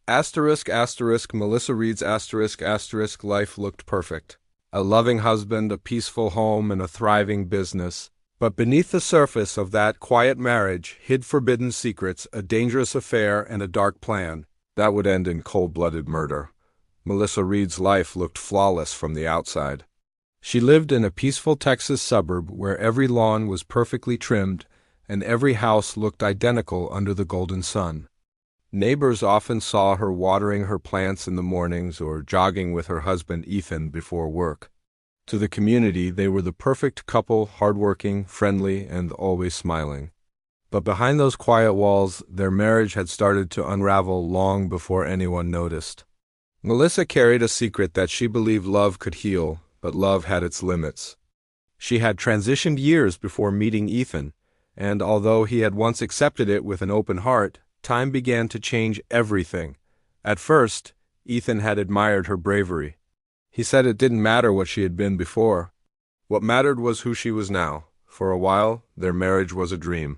Asterisk asterisk Melissa Reed's life looked perfect. A loving husband, a peaceful home, and a thriving business. But beneath the surface of that quiet marriage hid forbidden secrets, a dangerous affair, and a dark plan that would end in cold-blooded murder. Melissa Reed's life looked flawless from the outside. She lived in a peaceful Texas suburb where every lawn was perfectly trimmed and every house looked identical under the golden sun. Neighbors often saw her watering her plants in the mornings or jogging with her husband Ethan before work. To the community, they were the perfect couple, hardworking, friendly, and always smiling. But behind those quiet walls, their marriage had started to unravel long before anyone noticed. Melissa carried a secret that she believed love could heal, but love had its limits. She had transitioned years before meeting Ethan, and although he had once accepted it with an open heart, time began to change everything. At first, Ethan had admired her bravery. He said it didn't matter what she had been before. What mattered was who she was now. For a while, their marriage was a dream.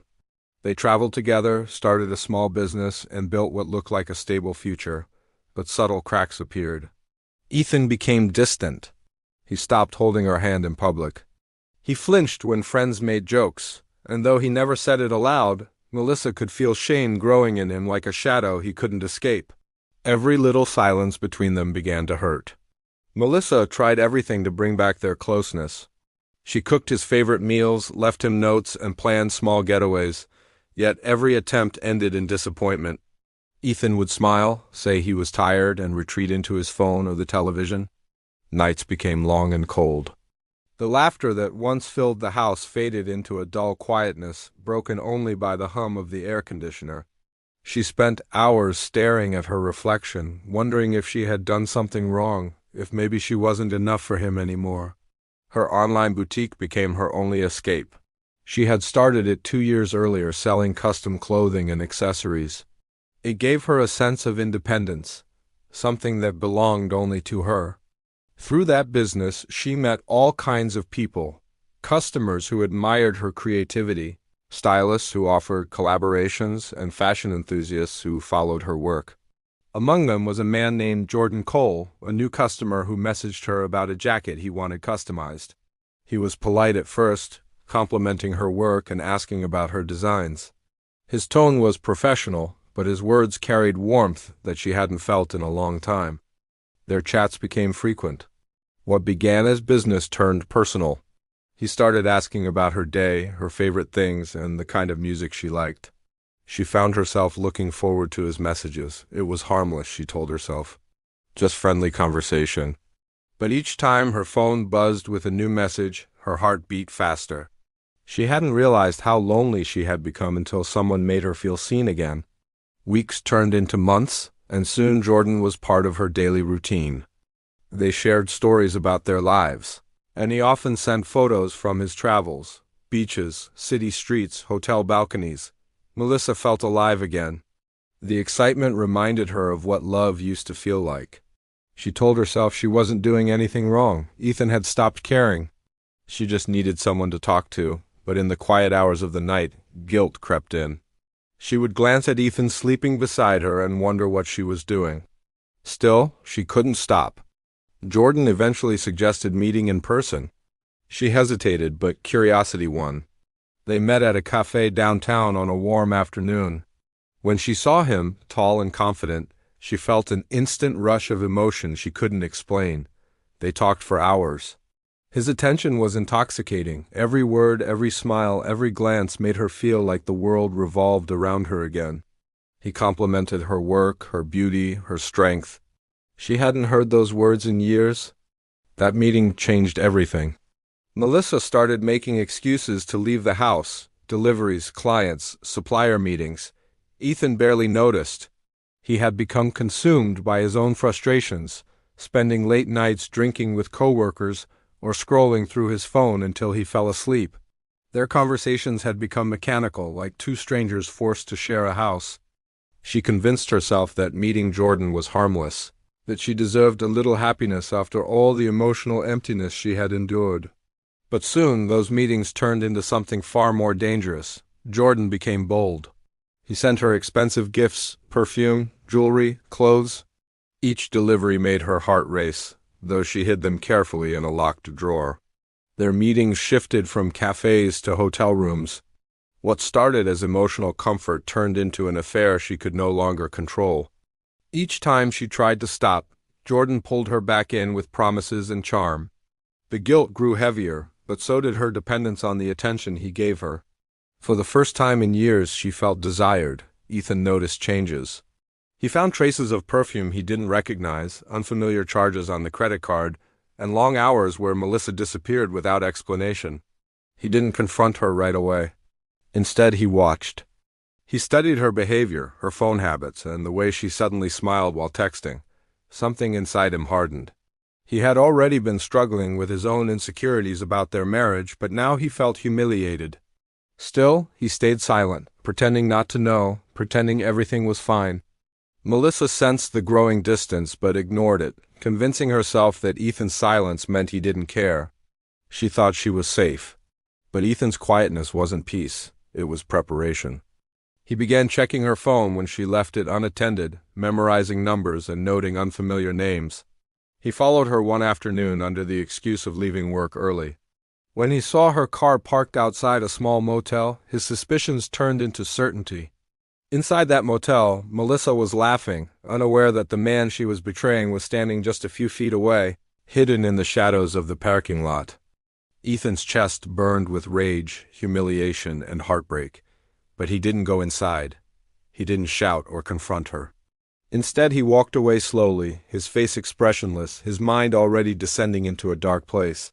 They traveled together, started a small business, and built what looked like a stable future. But subtle cracks appeared. Ethan became distant. He stopped holding her hand in public. He flinched when friends made jokes, and though he never said it aloud, Melissa could feel shame growing in him like a shadow he couldn't escape. Every little silence between them began to hurt. Melissa tried everything to bring back their closeness. She cooked his favorite meals, left him notes, and planned small getaways, yet every attempt ended in disappointment. Ethan would smile, say he was tired, and retreat into his phone or the television. Nights became long and cold. The laughter that once filled the house faded into a dull quietness, broken only by the hum of the air conditioner. She spent hours staring at her reflection, wondering if she had done something wrong, if maybe she wasn't enough for him anymore. Her online boutique became her only escape. She had started it 2 years earlier, selling custom clothing and accessories. It gave her a sense of independence, something that belonged only to her. Through that business, she met all kinds of people, customers who admired her creativity, stylists who offered collaborations, and fashion enthusiasts who followed her work. Among them was a man named Jordan Cole, a new customer who messaged her about a jacket he wanted customized. He was polite at first, complimenting her work and asking about her designs. His tone was professional, but his words carried warmth that she hadn't felt in a long time. Their chats became frequent. What began as business turned personal. He started asking about her day, her favorite things, and the kind of music she liked. She found herself looking forward to his messages. It was harmless, she told herself. Just friendly conversation. But each time her phone buzzed with a new message, her heart beat faster. She hadn't realized how lonely she had become until someone made her feel seen again. Weeks turned into months, and soon Jordan was part of her daily routine. They shared stories about their lives, and he often sent photos from his travels, beaches, city streets, hotel balconies. Melissa felt alive again. The excitement reminded her of what love used to feel like. She told herself she wasn't doing anything wrong. Ethan had stopped caring. She just needed someone to talk to, but in the quiet hours of the night, guilt crept in. She would glance at Ethan sleeping beside her and wonder what she was doing. Still, she couldn't stop. Jordan eventually suggested meeting in person. She hesitated, but curiosity won. They met at a cafe downtown on a warm afternoon. When she saw him, tall and confident, she felt an instant rush of emotion she couldn't explain. They talked for hours. His attention was intoxicating. Every word, every smile, every glance made her feel like the world revolved around her again. He complimented her work, her beauty, her strength. She hadn't heard those words in years. That meeting changed everything. Melissa started making excuses to leave the house, deliveries, clients, supplier meetings. Ethan barely noticed. He had become consumed by his own frustrations, spending late nights drinking with coworkers or scrolling through his phone until he fell asleep. Their conversations had become mechanical, like two strangers forced to share a house. She convinced herself that meeting Jordan was harmless, that she deserved a little happiness after all the emotional emptiness she had endured. But soon those meetings turned into something far more dangerous. Jordan became bold. He sent her expensive gifts, perfume, jewelry, clothes. Each delivery made her heart race, though she hid them carefully in a locked drawer. Their meetings shifted from cafes to hotel rooms. What started as emotional comfort turned into an affair she could no longer control. Each time she tried to stop, Jordan pulled her back in with promises and charm. The guilt grew heavier, but so did her dependence on the attention he gave her. For the first time in years, she felt desired. Ethan noticed changes. He found traces of perfume he didn't recognize, unfamiliar charges on the credit card, and long hours where Melissa disappeared without explanation. He didn't confront her right away. Instead, he watched. He studied her behavior, her phone habits, and the way she suddenly smiled while texting. Something inside him hardened. He had already been struggling with his own insecurities about their marriage, but now he felt humiliated. Still, he stayed silent, pretending not to know, pretending everything was fine. Melissa sensed the growing distance but ignored it, convincing herself that Ethan's silence meant he didn't care. She thought she was safe. But Ethan's quietness wasn't peace, it was preparation. He began checking her phone when she left it unattended, memorizing numbers and noting unfamiliar names. He followed her one afternoon under the excuse of leaving work early. When he saw her car parked outside a small motel, his suspicions turned into certainty. Inside that motel, Melissa was laughing, unaware that the man she was betraying was standing just a few feet away, hidden in the shadows of the parking lot. Ethan's chest burned with rage, humiliation, and heartbreak, but he didn't go inside. He didn't shout or confront her. Instead, he walked away slowly, his face expressionless, his mind already descending into a dark place.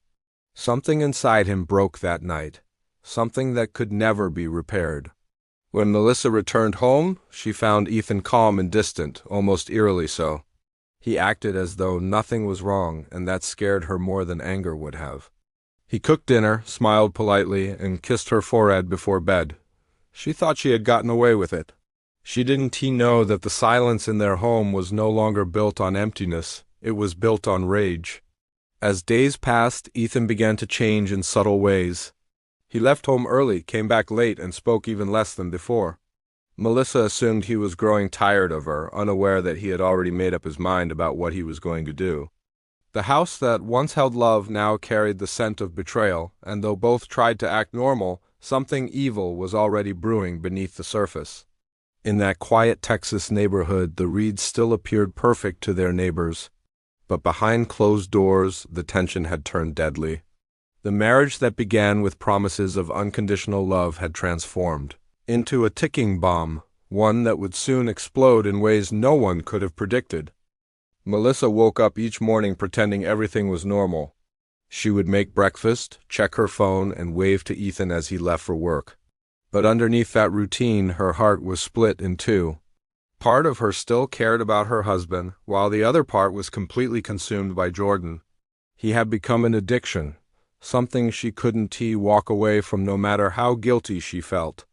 Something inside him broke that night, something that could never be repaired. When Melissa returned home, she found Ethan calm and distant, almost eerily so. He acted as though nothing was wrong, and that scared her more than anger would have. He cooked dinner, smiled politely, and kissed her forehead before bed. She thought she had gotten away with it. Didn't he know that the silence in their home was no longer built on emptiness, it was built on rage. As days passed, Ethan began to change in subtle ways. He left home early, came back late, and spoke even less than before. Melissa assumed he was growing tired of her, unaware that he had already made up his mind about what he was going to do. The house that once held love now carried the scent of betrayal, and though both tried to act normal, something evil was already brewing beneath the surface. In that quiet Texas neighborhood, the Reeds still appeared perfect to their neighbors. But behind closed doors, the tension had turned deadly. The marriage that began with promises of unconditional love had transformed into a ticking bomb, one that would soon explode in ways no one could have predicted. Melissa woke up each morning pretending everything was normal. She would make breakfast, check her phone, and wave to Ethan as he left for work. But underneath that routine, her heart was split in two. Part of her still cared about her husband, while the other part was completely consumed by Jordan. He had become an addiction, something she couldn't walk away from no matter how guilty she felt.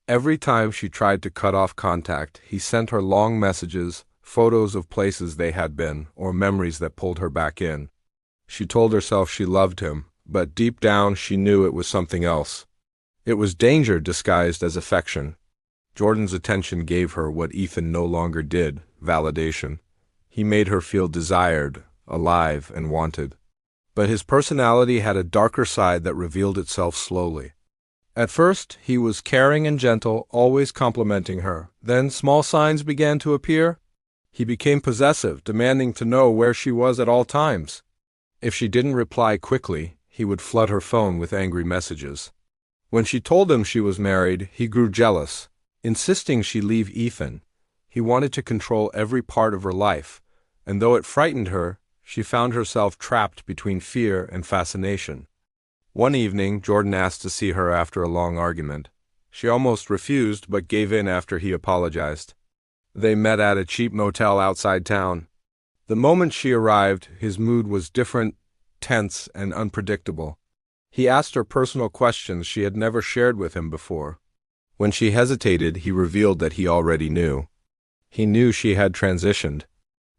Every time she tried to cut off contact, he sent her long messages, photos of places they had been, or memories that pulled her back in. She told herself she loved him, but deep down she knew it was something else. It was danger disguised as affection. Jordan's attention gave her what Ethan no longer did, validation. He made her feel desired, alive, and wanted. But his personality had a darker side that revealed itself slowly. At first, he was caring and gentle, always complimenting her. Then small signs began to appear. He became possessive, demanding to know where she was at all times. If she didn't reply quickly, he would flood her phone with angry messages. When she told him she was married, he grew jealous, insisting she leave Ethan. He wanted to control every part of her life, and though it frightened her, she found herself trapped between fear and fascination. One evening, Jordan asked to see her after a long argument. She almost refused, but gave in after he apologized. They met at a cheap motel outside town. The moment she arrived, his mood was different, tense, and unpredictable. He asked her personal questions she had never shared with him before. When she hesitated, he revealed that he already knew. He knew she had transitioned.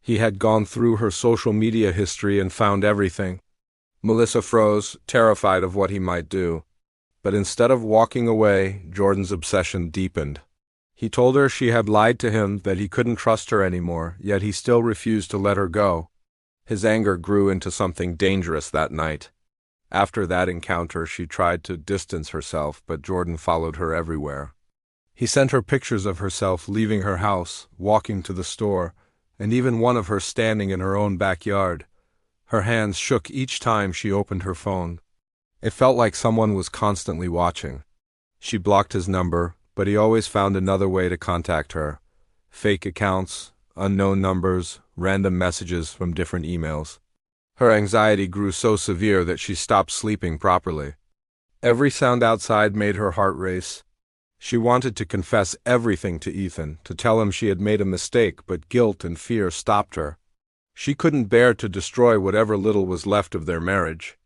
He had gone through her social media history and found everything. Melissa froze, terrified of what he might do. But instead of walking away, Jordan's obsession deepened. He told her she had lied to him, that he couldn't trust her anymore, yet he still refused to let her go. His anger grew into something dangerous that night. After that encounter, she tried to distance herself, but Jordan followed her everywhere. He sent her pictures of herself leaving her house, walking to the store, and even one of her standing in her own backyard. Her hands shook each time she opened her phone. It felt like someone was constantly watching. She blocked his number, but he always found another way to contact her. Fake accounts, unknown numbers, random messages from different emails. Her anxiety grew so severe that she stopped sleeping properly. Every sound outside made her heart race. She wanted to confess everything to Ethan, to tell him she had made a mistake, but guilt and fear stopped her. She couldn't bear to destroy whatever little was left of their marriage.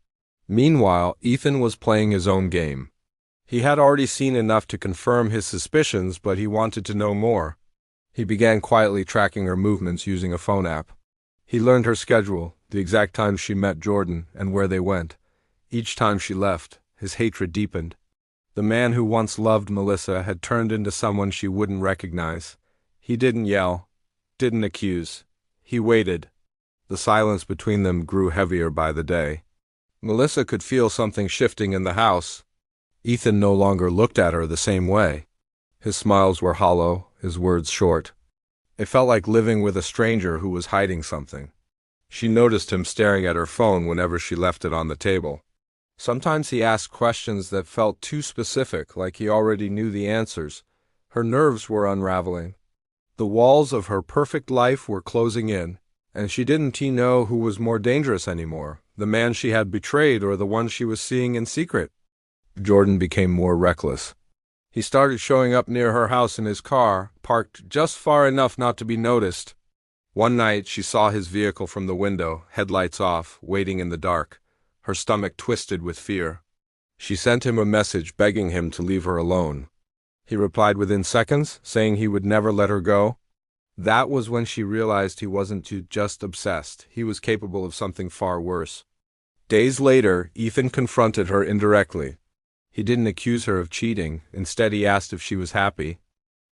Meanwhile, Ethan was playing his own game. He had already seen enough to confirm his suspicions, but he wanted to know more. He began quietly tracking her movements using a phone app. He learned her schedule, the exact time she met Jordan, and where they went. Each time she left, his hatred deepened. The man who once loved Melissa had turned into someone she wouldn't recognize. He didn't yell, didn't accuse. He waited. The silence between them grew heavier by the day. Melissa could feel something shifting in the house. Ethan no longer looked at her the same way. His smiles were hollow, his words short. It felt like living with a stranger who was hiding something. She noticed him staring at her phone whenever she left it on the table. Sometimes he asked questions that felt too specific, like he already knew the answers. Her nerves were unraveling. The walls of her perfect life were closing in, and she didn't know who was more dangerous anymore, the man she had betrayed or the one she was seeing in secret. Jordan became more reckless. He started showing up near her house in his car, parked just far enough not to be noticed. One night she saw his vehicle from the window, headlights off, waiting in the dark. Her stomach twisted with fear. She sent him a message begging him to leave her alone. He replied within seconds, saying he would never let her go. That was when she realized he wasn't just obsessed. He was capable of something far worse. Days later, Ethan confronted her indirectly. He didn't accuse her of cheating. Instead, he asked if she was happy.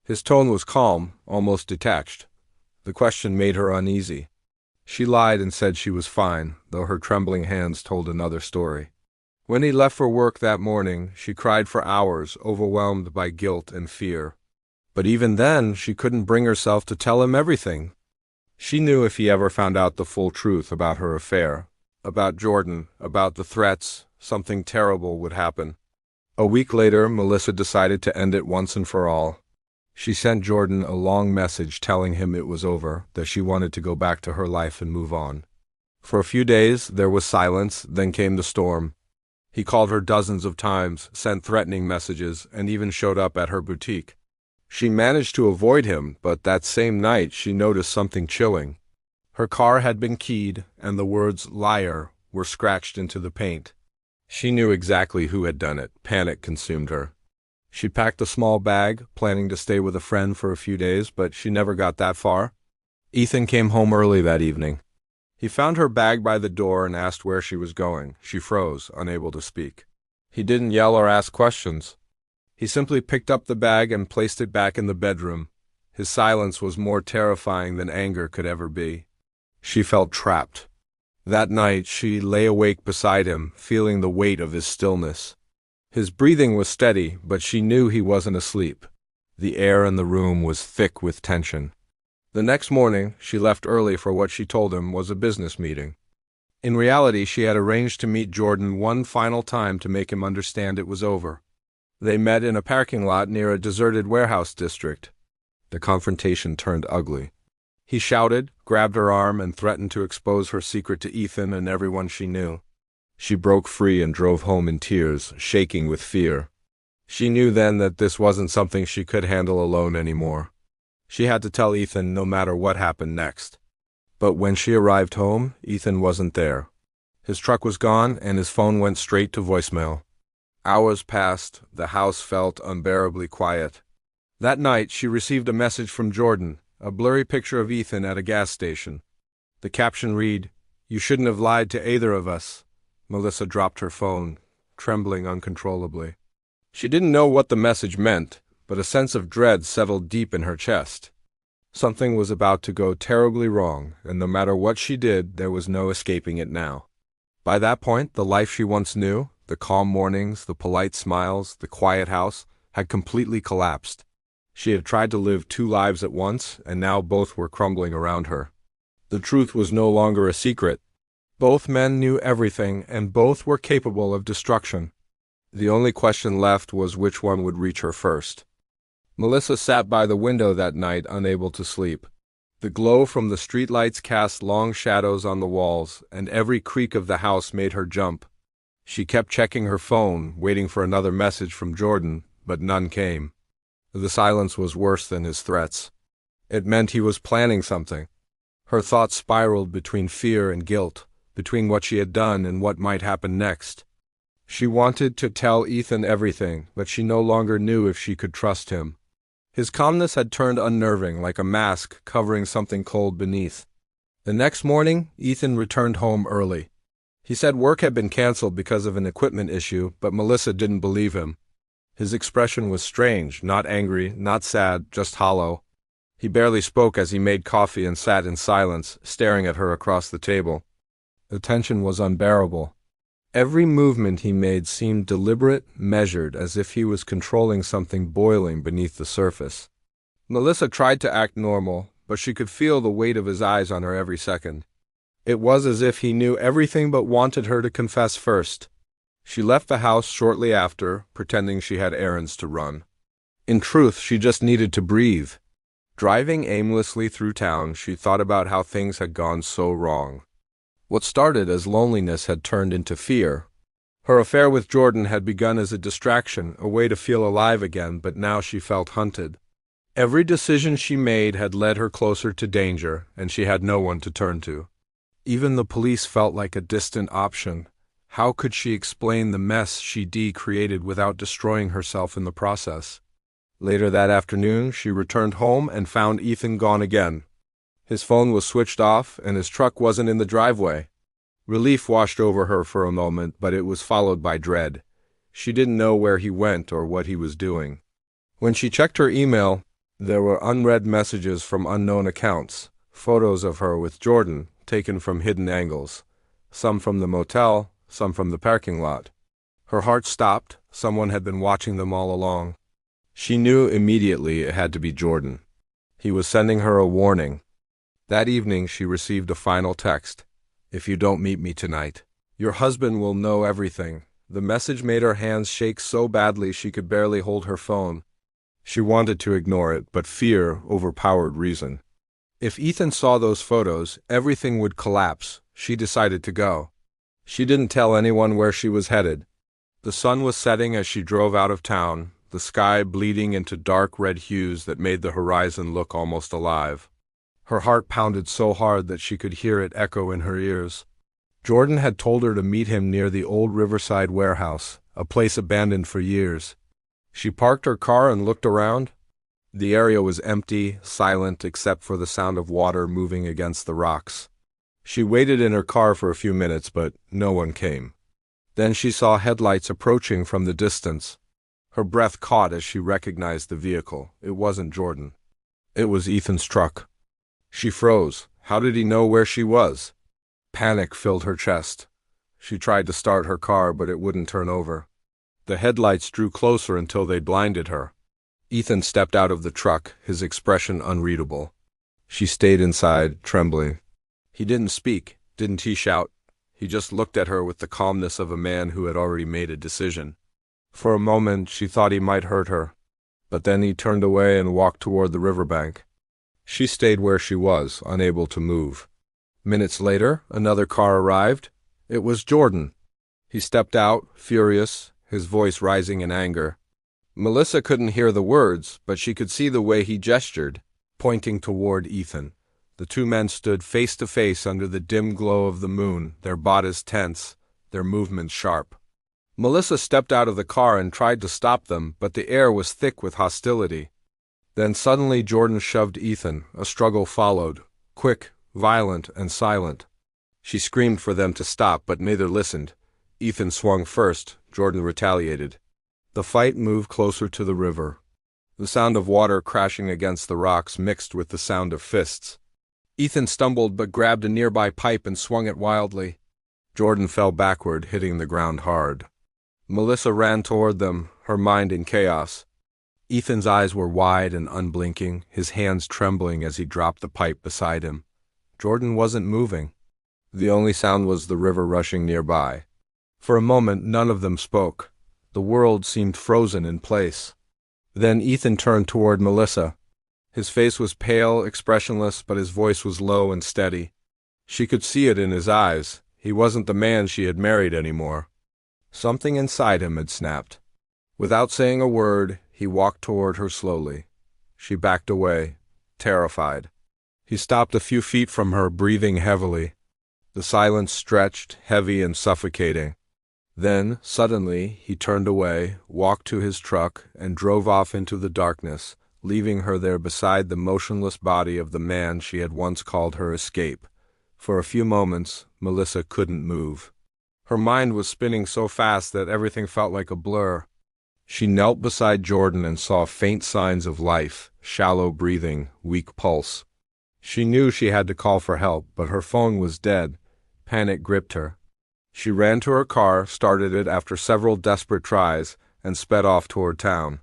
His tone was calm, almost detached. The question made her uneasy. She lied and said she was fine, though her trembling hands told another story. When he left for work that morning, she cried for hours, overwhelmed by guilt and fear. But even then, she couldn't bring herself to tell him everything. She knew if he ever found out the full truth about her affair, about Jordan, about the threats, something terrible would happen. A week later, Melissa decided to end it once and for all. She sent Jordan a long message telling him it was over, that she wanted to go back to her life and move on. For a few days, there was silence, then came the storm. He called her dozens of times, sent threatening messages, and even showed up at her boutique. She managed to avoid him, but that same night she noticed something chilling. Her car had been keyed, and the words "liar" were scratched into the paint. She knew exactly who had done it. Panic consumed her. She packed a small bag, planning to stay with a friend for a few days, but she never got that far. Ethan came home early that evening. He found her bag by the door and asked where she was going. She froze, unable to speak. He didn't yell or ask questions. He simply picked up the bag and placed it back in the bedroom. His silence was more terrifying than anger could ever be. She felt trapped. That night, she lay awake beside him, feeling the weight of his stillness. His breathing was steady, but she knew he wasn't asleep. The air in the room was thick with tension. The next morning, she left early for what she told him was a business meeting. In reality, she had arranged to meet Jordan one final time to make him understand it was over. They met in a parking lot near a deserted warehouse district. The confrontation turned ugly. He shouted, grabbed her arm, and threatened to expose her secret to Ethan and everyone she knew. She broke free and drove home in tears, shaking with fear. She knew then that this wasn't something she could handle alone anymore. She had to tell Ethan no matter what happened next. But when she arrived home, Ethan wasn't there. His truck was gone, and his phone went straight to voicemail. Hours passed. The house felt unbearably quiet. That night, she received a message from Jordan, a blurry picture of Ethan at a gas station. The caption read, "You shouldn't have lied to either of us." Melissa dropped her phone, trembling uncontrollably. She didn't know what the message meant, but a sense of dread settled deep in her chest. Something was about to go terribly wrong, and no matter what she did, there was no escaping it now. By that point, the life she once knew, the calm mornings, the polite smiles, the quiet house, had completely collapsed. She had tried to live two lives at once, and now both were crumbling around her. The truth was no longer a secret. Both men knew everything, and both were capable of destruction. The only question left was which one would reach her first. Melissa sat by the window that night, unable to sleep. The glow from the streetlights cast long shadows on the walls, and every creak of the house made her jump. She kept checking her phone, waiting for another message from Jordan, but none came. The silence was worse than his threats. It meant he was planning something. Her thoughts spiraled between fear and guilt, between what she had done and what might happen next. She wanted to tell Ethan everything, but she no longer knew if she could trust him. His calmness had turned unnerving, like a mask covering something cold beneath. The next morning, Ethan returned home early. He said work had been canceled because of an equipment issue, but Melissa didn't believe him. His expression was strange, not angry, not sad, just hollow. He barely spoke as he made coffee and sat in silence, staring at her across the table. The tension was unbearable. Every movement he made seemed deliberate, measured, as if he was controlling something boiling beneath the surface. Melissa tried to act normal, but she could feel the weight of his eyes on her every second. It was as if he knew everything but wanted her to confess first. She left the house shortly after, pretending she had errands to run. In truth, she just needed to breathe. Driving aimlessly through town, she thought about how things had gone so wrong. What started as loneliness had turned into fear. Her affair with Jordan had begun as a distraction, a way to feel alive again, but now she felt hunted. Every decision she made had led her closer to danger, and she had no one to turn to. Even the police felt like a distant option. How could she explain the mess she created without destroying herself in the process? Later that afternoon, she returned home and found Ethan gone again. His phone was switched off, and his truck wasn't in the driveway. Relief washed over her for a moment, but it was followed by dread. She didn't know where he went or what he was doing. When she checked her email, there were unread messages from unknown accounts, photos of her with Jordan, taken from hidden angles, some from the motel, some from the parking lot. Her heart stopped. Someone had been watching them all along. She knew immediately it had to be Jordan. He was sending her a warning. That evening she received a final text. "If you don't meet me tonight, your husband will know everything." The message made her hands shake so badly she could barely hold her phone. She wanted to ignore it, but fear overpowered reason. If Ethan saw those photos, everything would collapse. She decided to go. She didn't tell anyone where she was headed. The sun was setting as she drove out of town, the sky bleeding into dark red hues that made the horizon look almost alive. Her heart pounded so hard that she could hear it echo in her ears. Jordan had told her to meet him near the old Riverside warehouse, a place abandoned for years. She parked her car and looked around. The area was empty, silent except for the sound of water moving against the rocks. She waited in her car for a few minutes, but no one came. Then she saw headlights approaching from the distance. Her breath caught as she recognized the vehicle. It wasn't Jordan. It was Ethan's truck. She froze. How did he know where she was? Panic filled her chest. She tried to start her car, but it wouldn't turn over. The headlights drew closer until they blinded her. Ethan stepped out of the truck, his expression unreadable. She stayed inside, trembling. He didn't speak. Didn't he shout? He just looked at her with the calmness of a man who had already made a decision. For a moment, she thought he might hurt her, but then he turned away and walked toward the riverbank. She stayed where she was, unable to move. Minutes later, another car arrived. It was Jordan. He stepped out, furious, his voice rising in anger. Melissa couldn't hear the words, but she could see the way he gestured, pointing toward Ethan. The two men stood face to face under the dim glow of the moon, their bodies tense, their movements sharp. Melissa stepped out of the car and tried to stop them, but the air was thick with hostility. Then suddenly Jordan shoved Ethan. A struggle followed, quick, violent, and silent. She screamed for them to stop, but neither listened. Ethan swung first. Jordan retaliated. The fight moved closer to the river. The sound of water crashing against the rocks mixed with the sound of fists. Ethan stumbled but grabbed a nearby pipe and swung it wildly. Jordan fell backward, hitting the ground hard. Melissa ran toward them, her mind in chaos. Ethan's eyes were wide and unblinking, his hands trembling as he dropped the pipe beside him. Jordan wasn't moving. The only sound was the river rushing nearby. For a moment, none of them spoke. The world seemed frozen in place. Then Ethan turned toward Melissa. His face was pale, expressionless, but his voice was low and steady. She could see it in his eyes. He wasn't the man she had married anymore. Something inside him had snapped. Without saying a word, he walked toward her slowly. She backed away, terrified. He stopped a few feet from her, breathing heavily. The silence stretched, heavy and suffocating. Then, suddenly, he turned away, walked to his truck, and drove off into the darkness, leaving her there beside the motionless body of the man she had once called her escape. For a few moments, Melissa couldn't move. Her mind was spinning so fast that everything felt like a blur. She knelt beside Jordan and saw faint signs of life, shallow breathing, weak pulse. She knew she had to call for help, but her phone was dead. Panic gripped her. She ran to her car, started it after several desperate tries, and sped off toward town.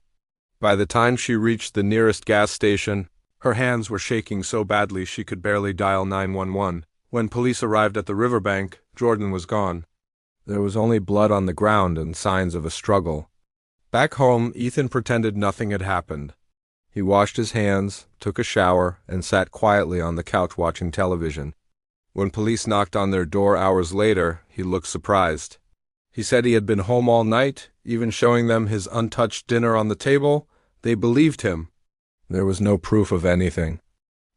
By the time she reached the nearest gas station, her hands were shaking so badly she could barely dial 911. When police arrived at the riverbank, Jordan was gone. There was only blood on the ground and signs of a struggle. Back home, Ethan pretended nothing had happened. He washed his hands, took a shower, and sat quietly on the couch watching television. When police knocked on their door hours later, he looked surprised. He said he had been home all night, even showing them his untouched dinner on the table. They believed him. There was no proof of anything.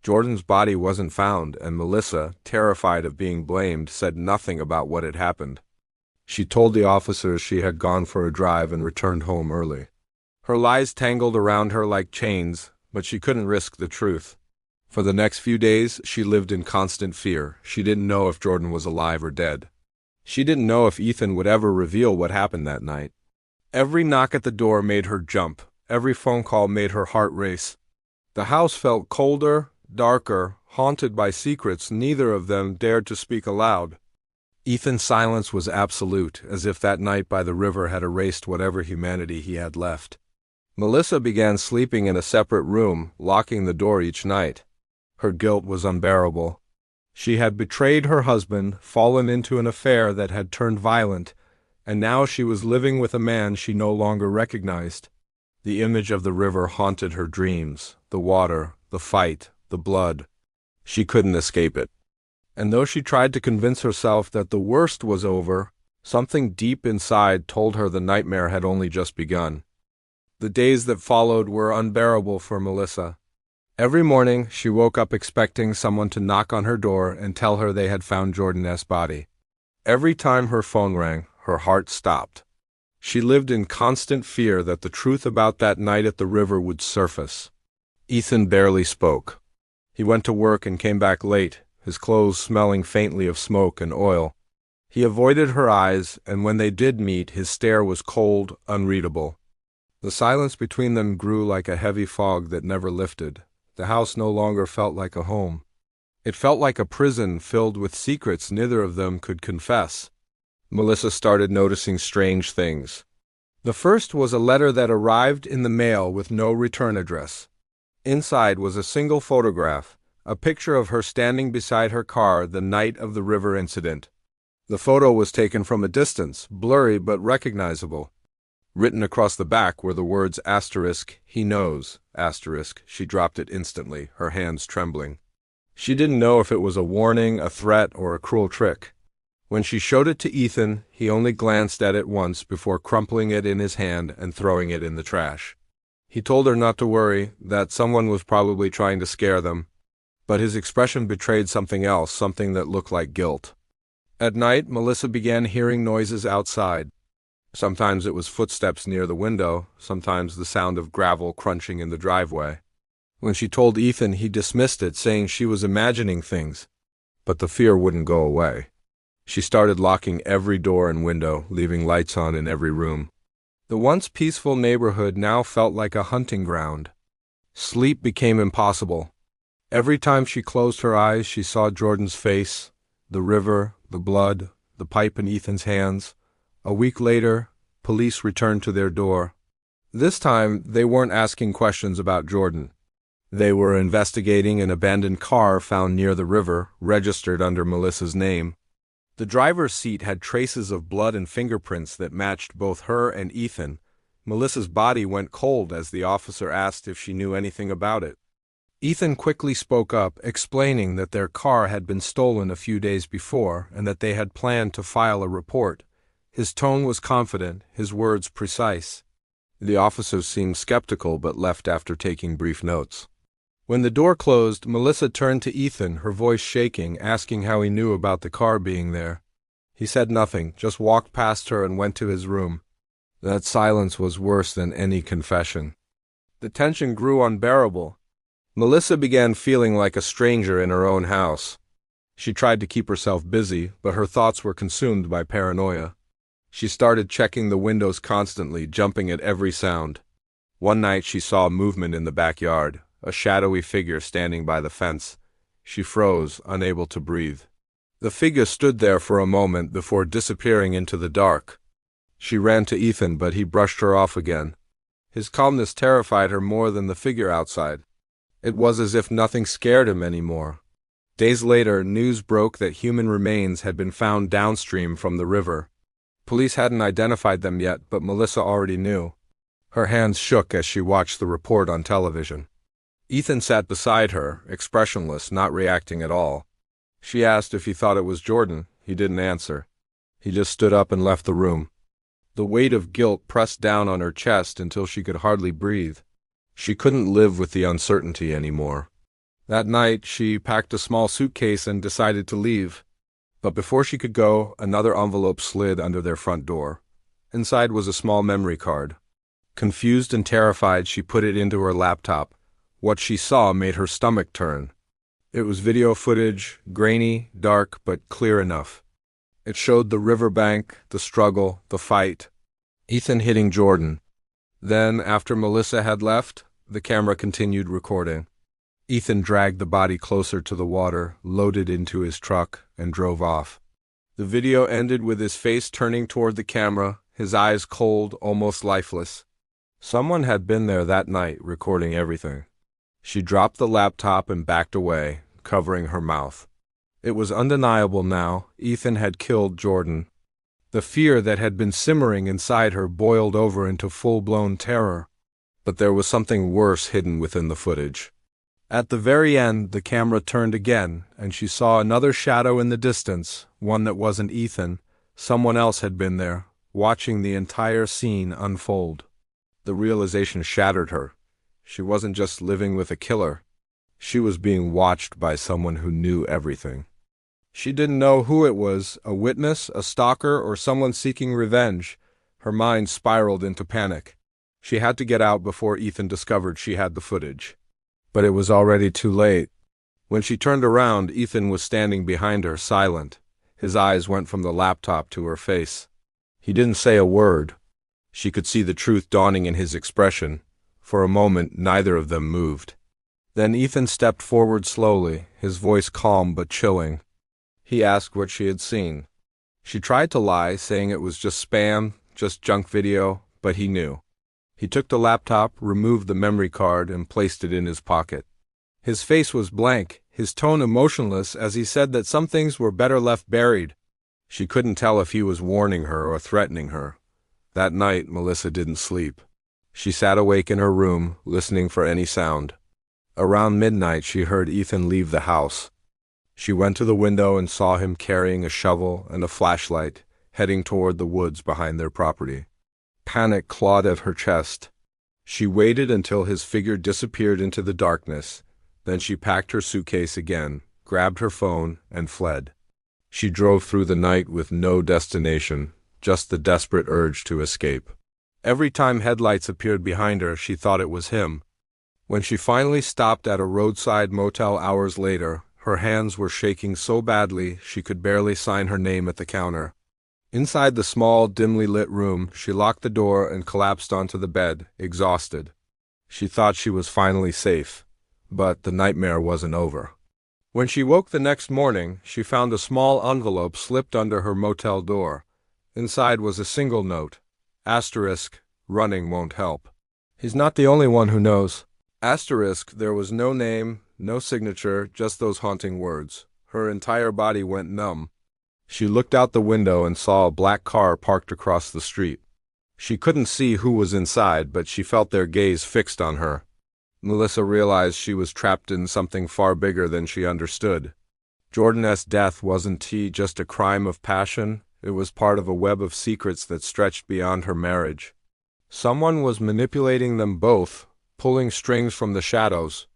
Jordan's body wasn't found, and Melissa, terrified of being blamed, said nothing about what had happened. She told the officers she had gone for a drive and returned home early. Her lies tangled around her like chains, but she couldn't risk the truth. For the next few days, she lived in constant fear. She didn't know if Jordan was alive or dead. She didn't know if Ethan would ever reveal what happened that night. Every knock at the door made her jump. Every phone call made her heart race. The house felt colder, darker, haunted by secrets neither of them dared to speak aloud. Ethan's silence was absolute, as if that night by the river had erased whatever humanity he had left. Melissa began sleeping in a separate room, locking the door each night. Her guilt was unbearable. She had betrayed her husband, fallen into an affair that had turned violent, and now she was living with a man she no longer recognized. The image of the river haunted her dreams, the water, the fight, the blood. She couldn't escape it. And though she tried to convince herself that the worst was over, something deep inside told her the nightmare had only just begun. The days that followed were unbearable for Melissa. Every morning, she woke up expecting someone to knock on her door and tell her they had found Jordan's body. Every time her phone rang, her heart stopped. She lived in constant fear that the truth about that night at the river would surface. Ethan barely spoke. He went to work and came back late, his clothes smelling faintly of smoke and oil. He avoided her eyes, and when they did meet, his stare was cold, unreadable. The silence between them grew like a heavy fog that never lifted. The house no longer felt like a home. It felt like a prison filled with secrets neither of them could confess. Melissa started noticing strange things. The first was a letter that arrived in the mail with no return address. Inside was a single photograph, a picture of her standing beside her car the night of the river incident. The photo was taken from a distance, blurry but recognizable. Written across the back were the words asterisk, he knows, asterisk. She dropped it instantly, her hands trembling. She didn't know if it was a warning, a threat, or a cruel trick. When she showed it to Ethan, he only glanced at it once before crumpling it in his hand and throwing it in the trash. He told her not to worry, that someone was probably trying to scare them. But his expression betrayed something else, something that looked like guilt. At night, Melissa began hearing noises outside. Sometimes it was footsteps near the window, sometimes the sound of gravel crunching in the driveway. When she told Ethan, he dismissed it, saying she was imagining things. But the fear wouldn't go away. She started locking every door and window, leaving lights on in every room. The once peaceful neighborhood now felt like a hunting ground. Sleep became impossible. Every time she closed her eyes, she saw Jordan's face, the river, the blood, the pipe in Ethan's hands. A week later, police returned to their door. This time, they weren't asking questions about Jordan. They were investigating an abandoned car found near the river, registered under Melissa's name. The driver's seat had traces of blood and fingerprints that matched both her and Ethan. Melissa's body went cold as the officer asked if she knew anything about it. Ethan quickly spoke up, explaining that their car had been stolen a few days before and that they had planned to file a report. His tone was confident, his words precise. The officers seemed skeptical but left after taking brief notes. When the door closed, Melissa turned to Ethan, her voice shaking, asking how he knew about the car being there. He said nothing, just walked past her and went to his room. That silence was worse than any confession. The tension grew unbearable. Melissa began feeling like a stranger in her own house. She tried to keep herself busy, but her thoughts were consumed by paranoia. She started checking the windows constantly, jumping at every sound. One night she saw movement in the backyard, a shadowy figure standing by the fence. She froze, unable to breathe. The figure stood there for a moment before disappearing into the dark. She ran to Ethan, but he brushed her off again. His calmness terrified her more than the figure outside. It was as if nothing scared him anymore. Days later, news broke that human remains had been found downstream from the river. Police hadn't identified them yet, but Melissa already knew. Her hands shook as she watched the report on television. Ethan sat beside her, expressionless, not reacting at all. She asked if he thought it was Jordan. He didn't answer. He just stood up and left the room. The weight of guilt pressed down on her chest until she could hardly breathe. She couldn't live with the uncertainty anymore. That night, she packed a small suitcase and decided to leave. But before she could go, another envelope slid under their front door. Inside was a small memory card. Confused and terrified, she put it into her laptop. What she saw made her stomach turn. It was video footage, grainy, dark, but clear enough. It showed the riverbank, the struggle, the fight. Ethan hitting Jordan. Then, after Melissa had left, the camera continued recording. Ethan dragged the body closer to the water, loaded into his truck, and drove off. The video ended with his face turning toward the camera, his eyes cold, almost lifeless. Someone had been there that night, recording everything. She dropped the laptop and backed away, covering her mouth. It was undeniable now. Ethan had killed Jordan. The fear that had been simmering inside her boiled over into full-blown terror. But there was something worse hidden within the footage. At the very end, the camera turned again, and she saw another shadow in the distance, one that wasn't Ethan. Someone else had been there, watching the entire scene unfold. The realization shattered her. She wasn't just living with a killer. She was being watched by someone who knew everything. She didn't know who it was, a witness, a stalker, or someone seeking revenge. Her mind spiraled into panic. She had to get out before Ethan discovered she had the footage. But it was already too late. When she turned around, Ethan was standing behind her, silent. His eyes went from the laptop to her face. He didn't say a word. She could see the truth dawning in his expression. For a moment, neither of them moved. Then Ethan stepped forward slowly, his voice calm but chilling. He asked what she had seen. She tried to lie, saying it was just spam, just junk video, but he knew. He took the laptop, removed the memory card, and placed it in his pocket. His face was blank, his tone emotionless, as he said that some things were better left buried. She couldn't tell if he was warning her or threatening her. That night, Melissa didn't sleep. She sat awake in her room, listening for any sound. Around midnight, she heard Ethan leave the house. She went to the window and saw him carrying a shovel and a flashlight, heading toward the woods behind their property. Panic clawed at her chest. She waited until his figure disappeared into the darkness. Then she packed her suitcase again, grabbed her phone, and fled. She drove through the night with no destination, just the desperate urge to escape. Every time headlights appeared behind her, she thought it was him. When she finally stopped at a roadside motel hours later, her hands were shaking so badly she could barely sign her name at the counter. Inside the small, dimly lit room, she locked the door and collapsed onto the bed, exhausted. She thought she was finally safe, but the nightmare wasn't over. When she woke the next morning, she found a small envelope slipped under her motel door. Inside was a single note. Asterisk, running won't help. He's not the only one who knows. Asterisk, there was no name, no signature, just those haunting words. Her entire body went numb. She looked out the window and saw a black car parked across the street. She couldn't see who was inside, but she felt their gaze fixed on her. Melissa realized she was trapped in something far bigger than she understood. Jordan's death wasn't just a crime of passion, it was part of a web of secrets that stretched beyond her marriage. Someone was manipulating them both, pulling strings from the shadows.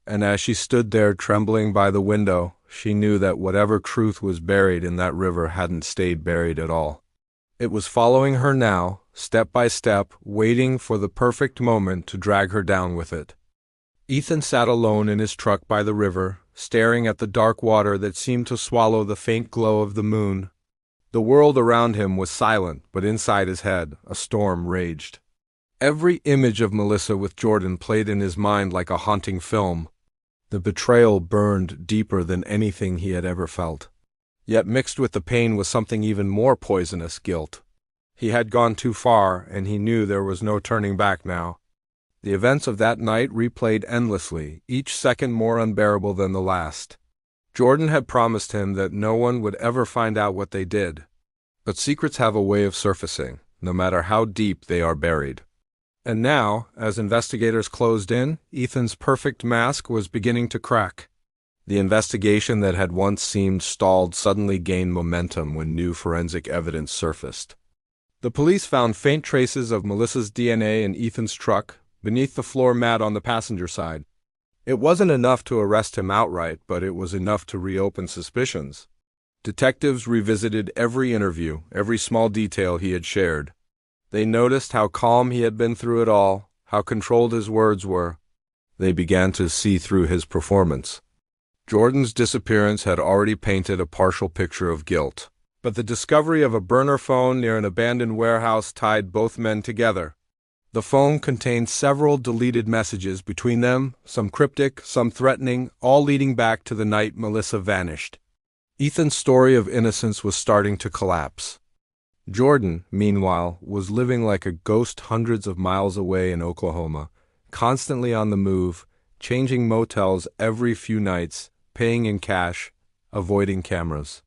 And as she stood there trembling by the window, she knew that whatever truth was buried in that river hadn't stayed buried at all. It was following her now, step by step, waiting for the perfect moment to drag her down with it. Ethan sat alone in his truck by the river, staring at the dark water that seemed to swallow the faint glow of the moon. The world around him was silent, but inside his head, a storm raged. Every image of Melissa with Jordan played in his mind like a haunting film. The betrayal burned deeper than anything he had ever felt. Yet mixed with the pain was something even more poisonous: guilt. He had gone too far, and he knew there was no turning back now. The events of that night replayed endlessly, each second more unbearable than the last. Jordan had promised him that no one would ever find out what they did. But secrets have a way of surfacing, no matter how deep they are buried. And now, as investigators closed in, Ethan's perfect mask was beginning to crack. The investigation that had once seemed stalled suddenly gained momentum when new forensic evidence surfaced. The police found faint traces of Melissa's DNA in Ethan's truck, beneath the floor mat on the passenger side. It wasn't enough to arrest him outright, but it was enough to reopen suspicions. Detectives revisited every interview, every small detail he had shared. They noticed how calm he had been through it all, how controlled his words were. They began to see through his performance. Jordan's disappearance had already painted a partial picture of guilt, but the discovery of a burner phone near an abandoned warehouse tied both men together. The phone contained several deleted messages between them, some cryptic, some threatening, all leading back to the night Melissa vanished. Ethan's story of innocence was starting to collapse. Jordan, meanwhile, was living like a ghost hundreds of miles away in Oklahoma, constantly on the move, changing motels every few nights, paying in cash, avoiding cameras.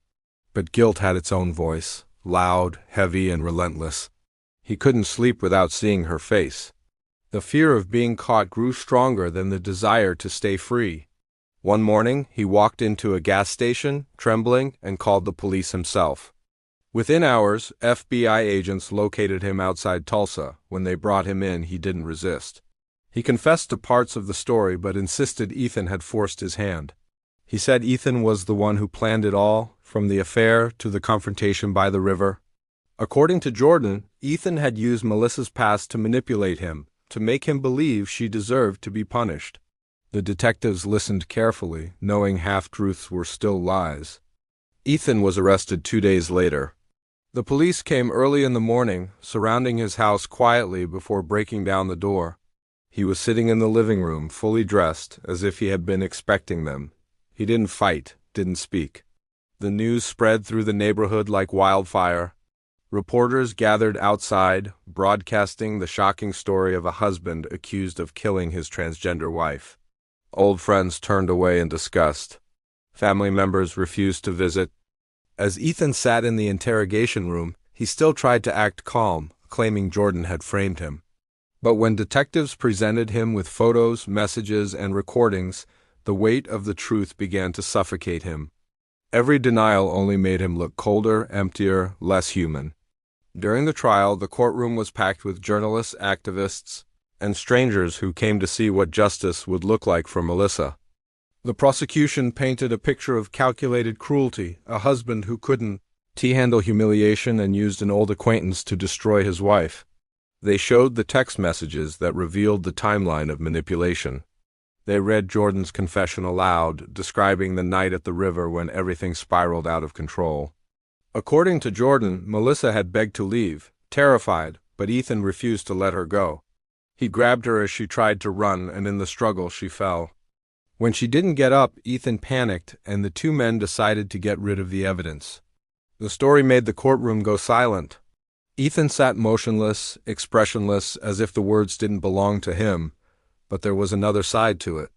But guilt had its own voice, loud, heavy, and relentless. He couldn't sleep without seeing her face. The fear of being caught grew stronger than the desire to stay free. One morning, he walked into a gas station, trembling, and called the police himself. Within hours, FBI agents located him outside Tulsa. When they brought him in, he didn't resist. He confessed to parts of the story, but insisted Ethan had forced his hand. He said Ethan was the one who planned it all, from the affair to the confrontation by the river. According to Jordan, Ethan had used Melissa's past to manipulate him, to make him believe she deserved to be punished. The detectives listened carefully, knowing half-truths were still lies. Ethan was arrested 2 days later. The police came early in the morning, surrounding his house quietly before breaking down the door. He was sitting in the living room, fully dressed, as if he had been expecting them. He didn't fight, didn't speak. The news spread through the neighborhood like wildfire. Reporters gathered outside, broadcasting the shocking story of a husband accused of killing his transgender wife. Old friends turned away in disgust. Family members refused to visit. As Ethan sat in the interrogation room, he still tried to act calm, claiming Jordan had framed him. But when detectives presented him with photos, messages, and recordings, the weight of the truth began to suffocate him. Every denial only made him look colder, emptier, less human. During the trial, the courtroom was packed with journalists, activists, and strangers who came to see what justice would look like for Melissa. The prosecution painted a picture of calculated cruelty, a husband who couldn't handle humiliation and used an old acquaintance to destroy his wife. They showed the text messages that revealed the timeline of manipulation. They read Jordan's confession aloud, describing the night at the river when everything spiraled out of control. According to Jordan, Melissa had begged to leave, terrified, but Ethan refused to let her go. He grabbed her as she tried to run, and in the struggle she fell. When she didn't get up, Ethan panicked, and the two men decided to get rid of the evidence. The story made the courtroom go silent. Ethan sat motionless, expressionless, as if the words didn't belong to him, but there was another side to it.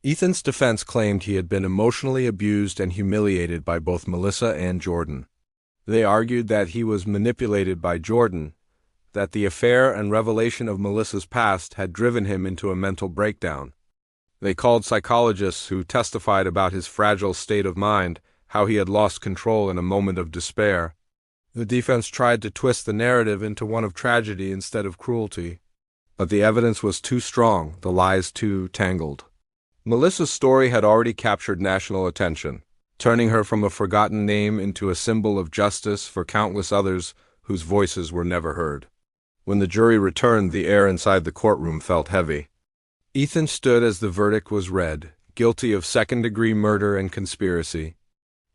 Ethan's defense claimed he had been emotionally abused and humiliated by both Melissa and Jordan. They argued that he was manipulated by Jordan, that the affair and revelation of Melissa's past had driven him into a mental breakdown. They called psychologists who testified about his fragile state of mind, how he had lost control in a moment of despair. The defense tried to twist the narrative into one of tragedy instead of cruelty. But the evidence was too strong, the lies too tangled. Melissa's story had already captured national attention, turning her from a forgotten name into a symbol of justice for countless others whose voices were never heard. When the jury returned, the air inside the courtroom felt heavy. Ethan stood as the verdict was read, guilty of second-degree murder and conspiracy.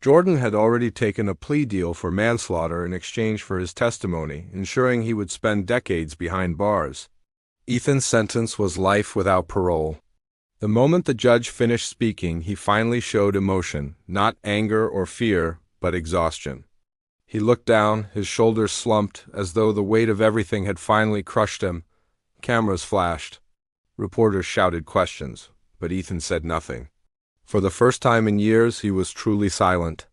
Jordan had already taken a plea deal for manslaughter in exchange for his testimony, ensuring he would spend decades behind bars. Ethan's sentence was life without parole. The moment the judge finished speaking, he finally showed emotion, not anger or fear, but exhaustion. He looked down, his shoulders slumped, as though the weight of everything had finally crushed him. Cameras flashed. Reporters shouted questions, but Ethan said nothing. For the first time in years, he was truly silent.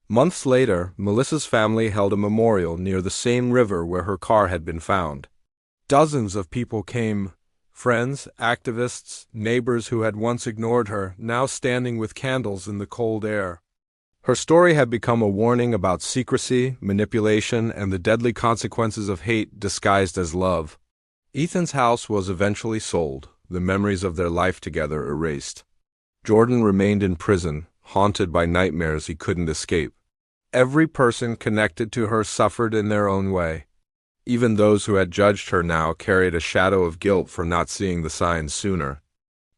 Months later, Melissa's family held a memorial near the same river where her car had been found. Dozens of people came. Friends, activists, neighbors who had once ignored her, now standing with candles in the cold air. Her story had become a warning about secrecy, manipulation, and the deadly consequences of hate disguised as love. Ethan's house was eventually sold, the memories of their life together erased. Jordan remained in prison, haunted by nightmares he couldn't escape. Every person connected to her suffered in their own way. Even those who had judged her now carried a shadow of guilt for not seeing the signs sooner.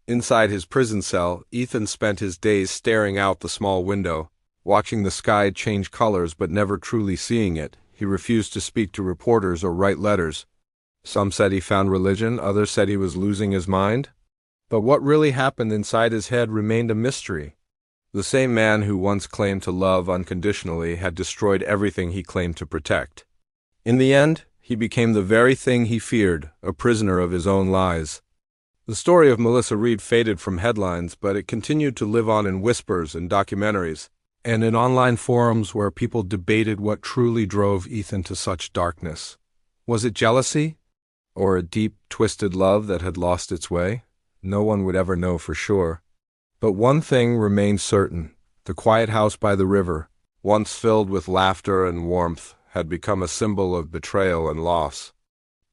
Inside his prison cell, Ethan spent his days staring out the small window, watching the sky change colors but never truly seeing it. He refused to speak to reporters or write letters. Some said he found religion, others said he was losing his mind. But what really happened inside his head remained a mystery. The same man who once claimed to love unconditionally had destroyed everything he claimed to protect. In the end, he became the very thing he feared, a prisoner of his own lies. The story of Melissa Reed faded from headlines, but it continued to live on in whispers and documentaries, and in online forums where people debated what truly drove Ethan to such darkness. Was it jealousy? Or a deep, twisted love that had lost its way? No one would ever know for sure. But one thing remained certain. The quiet house by the river, once filled with laughter and warmth, had become a symbol of betrayal and loss.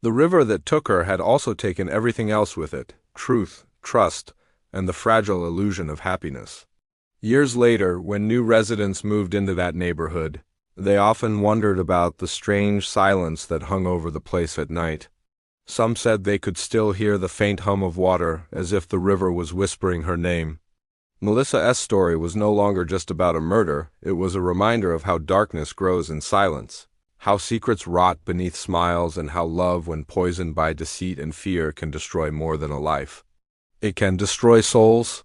The river that took her had also taken everything else with it: truth, trust, and the fragile illusion of happiness. Years later, when new residents moved into that neighborhood, they often wondered about the strange silence that hung over the place at night. Some said they could still hear the faint hum of water, as if the river was whispering her name. Melissa S.'s story was no longer just about a murder, it was a reminder of how darkness grows in silence, how secrets rot beneath smiles, and how love, when poisoned by deceit and fear, can destroy more than a life. It can destroy souls,